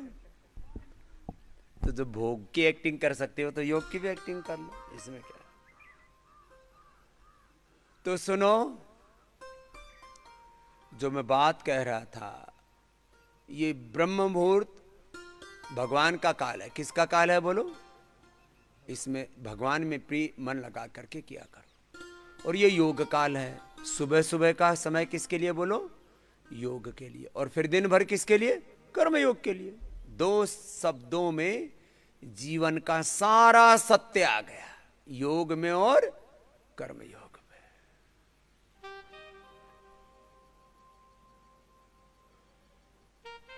तो जो भोग की एक्टिंग कर सकते हो तो योग की भी एक्टिंग कर लो, इसमें क्या है। तो सुनो, जो मैं बात कह रहा था, ये ब्रह्म मुहूर्त भगवान का काल है। किसका काल है बोलो? इसमें भगवान में प्रिय मन लगा करके किया करो। और ये योग काल है। सुबह सुबह का समय किसके लिए बोलो? योग के लिए। और फिर दिन भर किसके लिए? कर्म योग के लिए। 2 शब्दों में जीवन का सारा सत्य आ गया, योग में और कर्म योग में।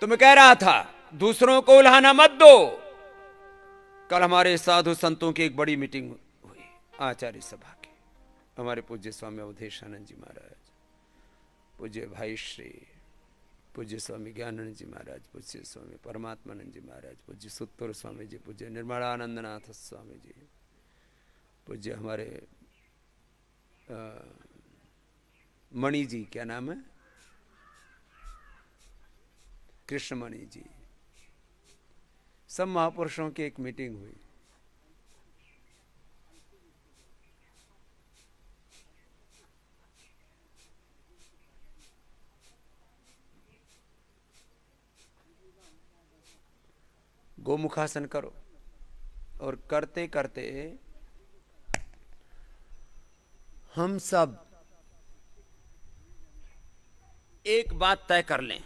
तो मैं कह रहा था दूसरों को उल्हाना मत दो। कल हमारे साधु संतों की एक बड़ी मीटिंग हुई आचार्य सभा की। हमारे पूज्य स्वामी अवधेशानंद जी महाराज, पूज्य भाई श्री, पूज्य स्वामी ज्ञानानंद जी महाराज, पूज्य स्वामी परमात्मानंद जी महाराज, पूज्य सुत्तूर स्वामी जी, पूज्य निर्मलानंदनाथ स्वामी जी, पूज्य हमारे मणि जी, क्या नाम है, कृष्णमणि जी, सब महापुरुषों की एक मीटिंग हुई। गोमुखासन करो, और करते करते हम सब एक बात तय कर लें।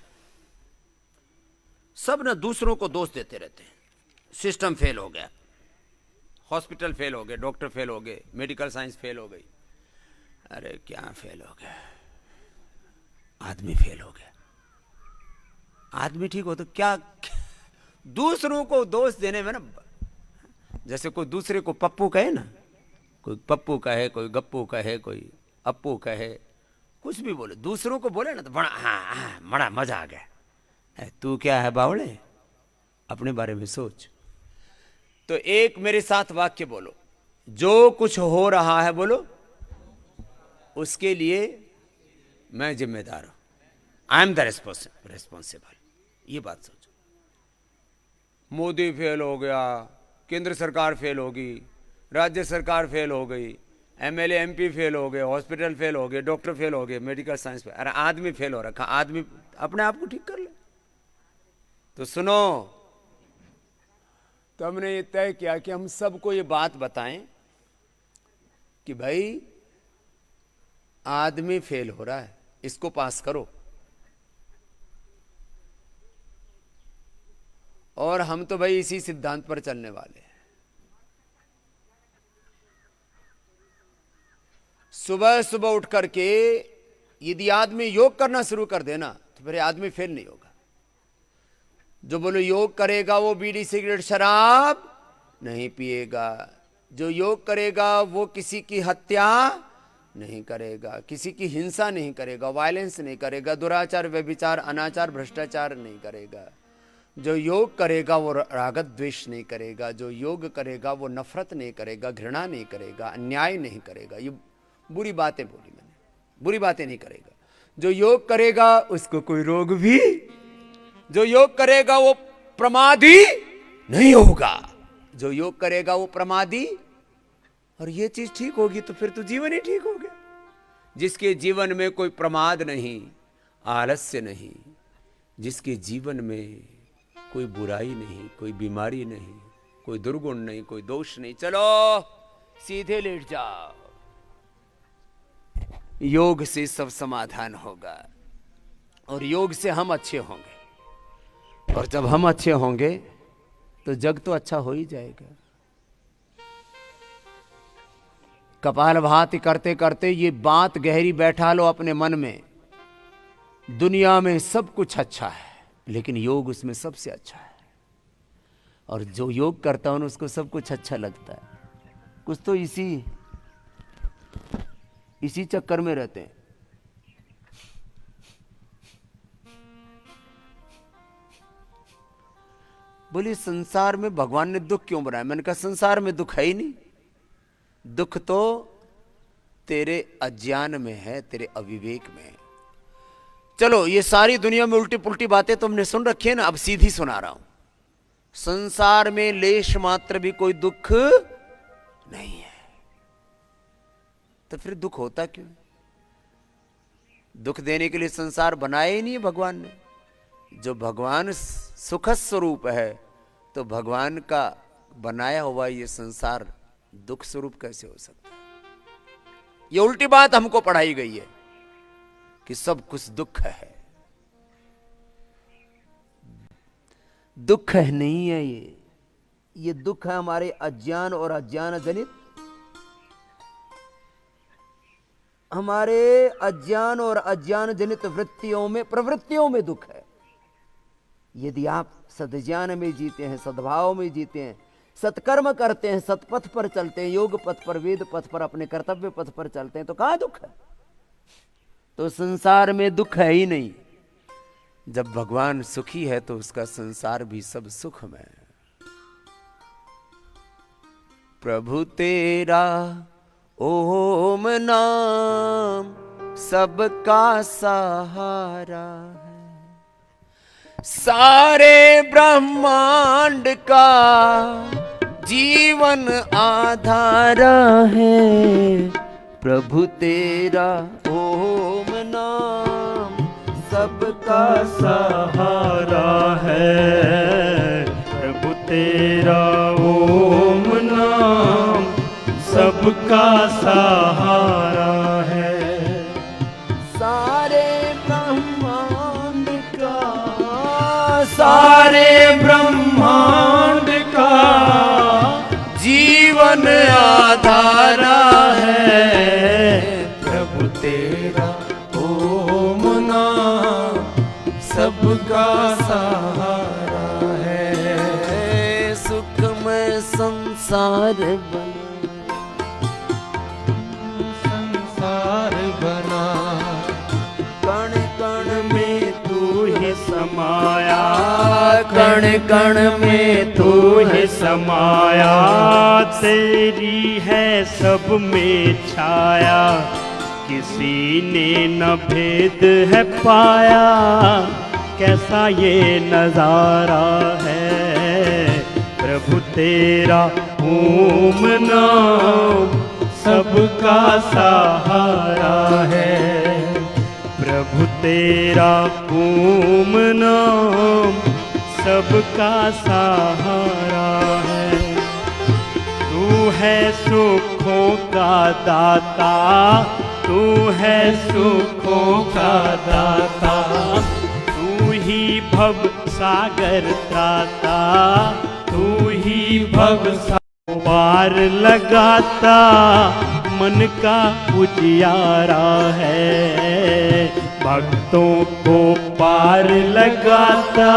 सब ना दूसरों को दोष देते रहते हैं। सिस्टम फेल हो गया, हॉस्पिटल फेल हो गए, डॉक्टर फेल हो गए, मेडिकल साइंस फेल हो गई। अरे क्या फेल हो गया? आदमी फेल हो गया। आदमी ठीक हो तो क्या? दूसरों को दोष देने में ना, जैसे कोई दूसरे को पप्पू कहे ना, कोई पप्पू कहे, कोई गप्पू कहे, कोई अप्पू कहे, कुछ भी बोले, दूसरों को बोले ना तो बड़ा बड़ा मजा आ गया। तू क्या है बावड़े, अपने बारे में सोच। तो एक मेरे साथ वाक्य बोलो, जो कुछ हो रहा है बोलो, उसके लिए मैं जिम्मेदार हूं। I am the responsible. ये बात सोचो। मोदी फेल हो गया, केंद्र सरकार फेल होगी, राज्य सरकार फेल हो गई, एमएलए एमपी फेल हो गए, हॉस्पिटल फेल हो गए, डॉक्टर फेल हो गए, मेडिकल साइंस फेल। अरे आदमी फेल हो रखा, आदमी अपने आप को ठीक कर ले। तो सुनो, तो हमने ये तय किया कि हम सबको ये बात बताएं कि भाई आदमी फेल हो रहा है, इसको पास करो। और हम तो भाई इसी सिद्धांत पर चलने वाले हैं। सुबह सुबह उठ करके यदि आदमी योग करना शुरू कर देना तो फिर आदमी फेल नहीं होगा। जो बोलो योग करेगा वो बीड़ी सिगरेट शराब नहीं पिएगा, जो योग करेगा वो किसी की हत्या नहीं करेगा, किसी की हिंसा नहीं करेगा, वायलेंस नहीं करेगा, दुराचार व्यभिचार अनाचार भ्रष्टाचार नहीं करेगा। जो योग करेगा वो रागत द्वेष नहीं करेगा, जो योग करेगा वो नफरत नहीं करेगा, घृणा नहीं करेगा, अन्याय नहीं करेगा। ये बुरी बातें बोली मैंने, बुरी बातें नहीं करेगा। जो योग करेगा उसको कोई रोग भी, जो योग करेगा वो प्रमादी नहीं होगा, जो योग करेगा वो प्रमादी। और ये चीज ठीक होगी तो फिर तो जीवन ही ठीक हो गया। जिसके जीवन में कोई प्रमाद नहीं, आलस्य नहीं, जिसके जीवन में कोई बुराई नहीं, कोई बीमारी नहीं, कोई दुर्गुण नहीं, कोई दोष नहीं, चलो सीधे लेट जाओ। योग से सब समाधान होगा और योग से हम अच्छे होंगे, और जब हम अच्छे होंगे तो जग तो अच्छा हो ही जाएगा। कपालभाति करते करते ये बात गहरी बैठा लो अपने मन में, दुनिया में सब कुछ अच्छा है लेकिन योग उसमें सबसे अच्छा है, और जो योग करता है उसको सब कुछ अच्छा लगता है। कुछ तो इसी चक्कर में रहते हैं। बोली संसार में भगवान ने दुख क्यों बनाया? मैंने कहा संसार में दुख है ही नहीं, दुख तो तेरे अज्ञान में है, तेरे अविवेक में है। चलो ये सारी दुनिया में उल्टी पुल्टी बातें तुमने सुन रखी है ना, अब सीधी सुना रहा हूं। संसार में लेश मात्र भी कोई दुख नहीं है, तो फिर दुख होता क्यों? दुख देने के लिए संसार बनाया ही नहीं है भगवान ने। जो भगवान सुख स्वरूप है तो भगवान का बनाया हुआ ये संसार दुख स्वरूप कैसे हो सकता है? ये उल्टी बात हमको पढ़ाई गई है कि सब कुछ दुख है। दुख है नहीं है ये दुख है हमारे अज्ञान और अज्ञान जनित, हमारे अज्ञान और अज्ञान जनित वृत्तियों में, प्रवृत्तियों में दुख है। यदि आप सद्ज्ञान में जीते हैं, सद्भाव में जीते हैं, सत्कर्म करते हैं, सतपथ पर चलते हैं, योग पथ पर, वेद पथ पर, अपने कर्तव्य पथ पर चलते हैं, तो कहां दुख है? तो संसार में दुख है ही नहीं। जब भगवान सुखी है तो उसका संसार भी सब सुखमय है। प्रभु तेरा ओम नाम सबका सहारा है, सारे ब्रह्मांड का जीवन आधार है। प्रभु तेरा ओम नाम सबका सहारा है, प्रभु तेरा ओम नाम सबका सहारा है। सारे ब्रह्मांड का, सारे ब्रह्मांड का जीवन आधारा है। प्रभु तेरा ओम नाम सबका सहारा है। सुखमय संसार बना, कण कण में तू ही समाया, कण कण में तू ही समाया। तेरी है सब में छाया, किसी ने न भेद है पाया। कैसा ये नजारा है, प्रभु तेरा ओम नाम सबका सहारा है। प्रभु तेरा ओम नाम सबका सहारा है। तू है सुखों का दाता, तू है सुखों का दाता। तू ही भव सागर त्राता, तू ही भव पार लगाता। मन का उजियारा है, भक्तों को पार लगाता।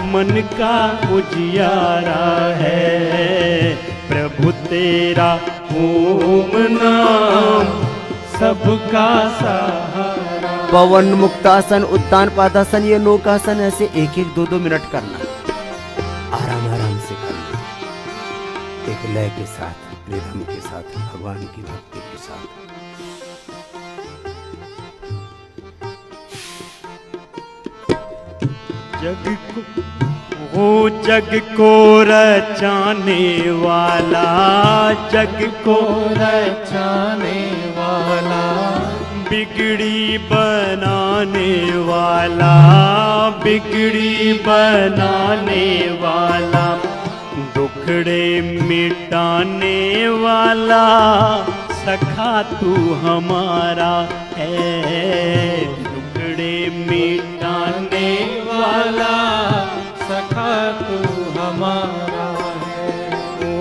मन का उजियारा है, प्रभु तेरा ओम नाम सबका सहारा। पवन मुक्तासन, उत्तान पादासन, ये नौकासन ऐसे एक एक दो मिनट करना, आराम आराम से करना, एक लय के साथ, रिदम के साथ, भगवान की भक्ति के साथ। जग को, वो जग को रचाने वाला, जग को रचाने वाला। बिगड़ी बनाने वाला, बिगड़ी बनाने वाला, दुखड़े मिटाने वाला, सखा तू हमारा है। दुखड़े मिटाने वाला, सखा तू हमारा है।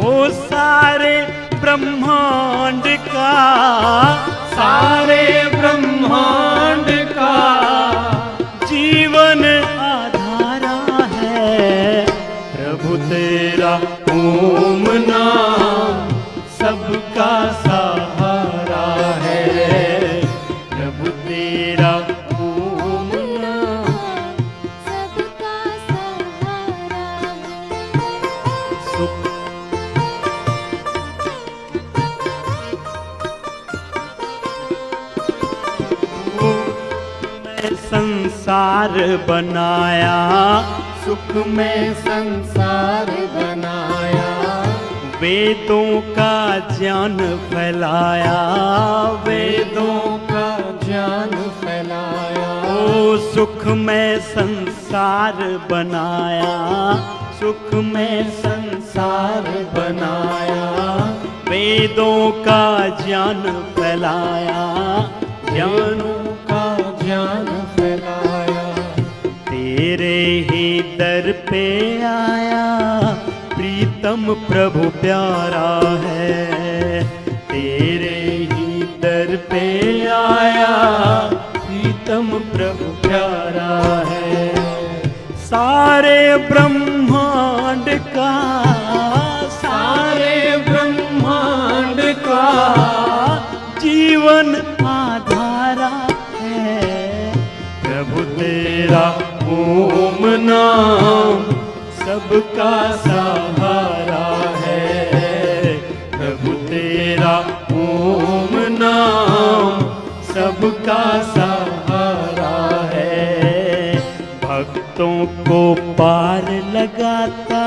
ओ सारे ब्रह्मांड का, सारे ब्रह्मांड का जीवन आधारा है। प्रभु तेरा ओम नाम सबका सहारा है। प्रभु तेरा ओम नाम सबका सहारा है। सुख में संसार बनाया, सुख में संसार बनाया, वेदों का ज्ञान फैलाया, वेदों का ज्ञान फैलाया। ओ सुख में संसार बनाया, सुख में संसार बनाया, वेदों का ज्ञान फैलाया, ज्ञानों का ज्ञान फैलाया। तेरे ही दर पे आया, प्रीतम प्रभु प्यारा है। तेरे ही दर पे आया, प्रीतम प्रभु प्यारा है। सारे ब्रह्मांड का, सारे ब्रह्मांड का जीवन आधारा है। प्रभु तेरा ओम नाम सबका सहारा है। प्रभु तेरा ओम नाम सबका सहारा है। भक्तों को पार लगाता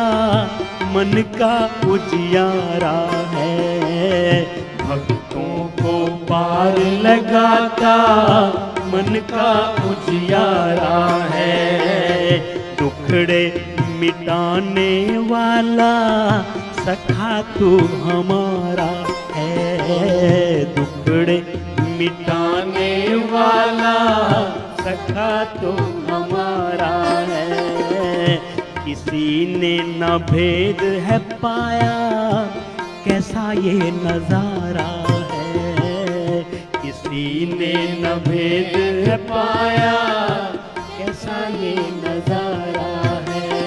मन का उजियारा है। भक्तों को पार लगाता मन का उजियारा है। दुखड़े मिटाने वाला सखा तू हमारा है। दुखड़े मिटाने वाला सखा तू हमारा है। किसी ने न भेद है पाया, कैसा ये नजारा है। किसी ने न भेद है पाया, कैसा ये नजारा है।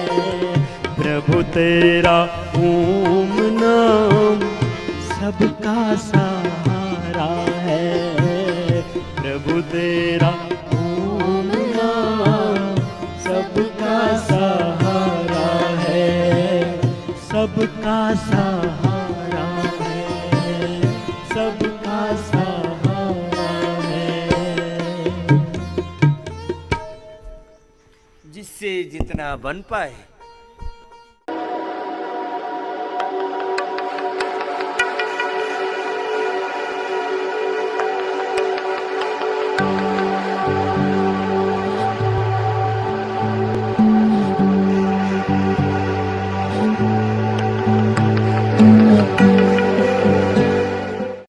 प्रभु तेरा ओम नाम सबका सहारा है। प्रभु तेरा ओम नाम सबका सहारा है। सबका सहारा है। सबका सहारा है। जिससे जितना बन पाए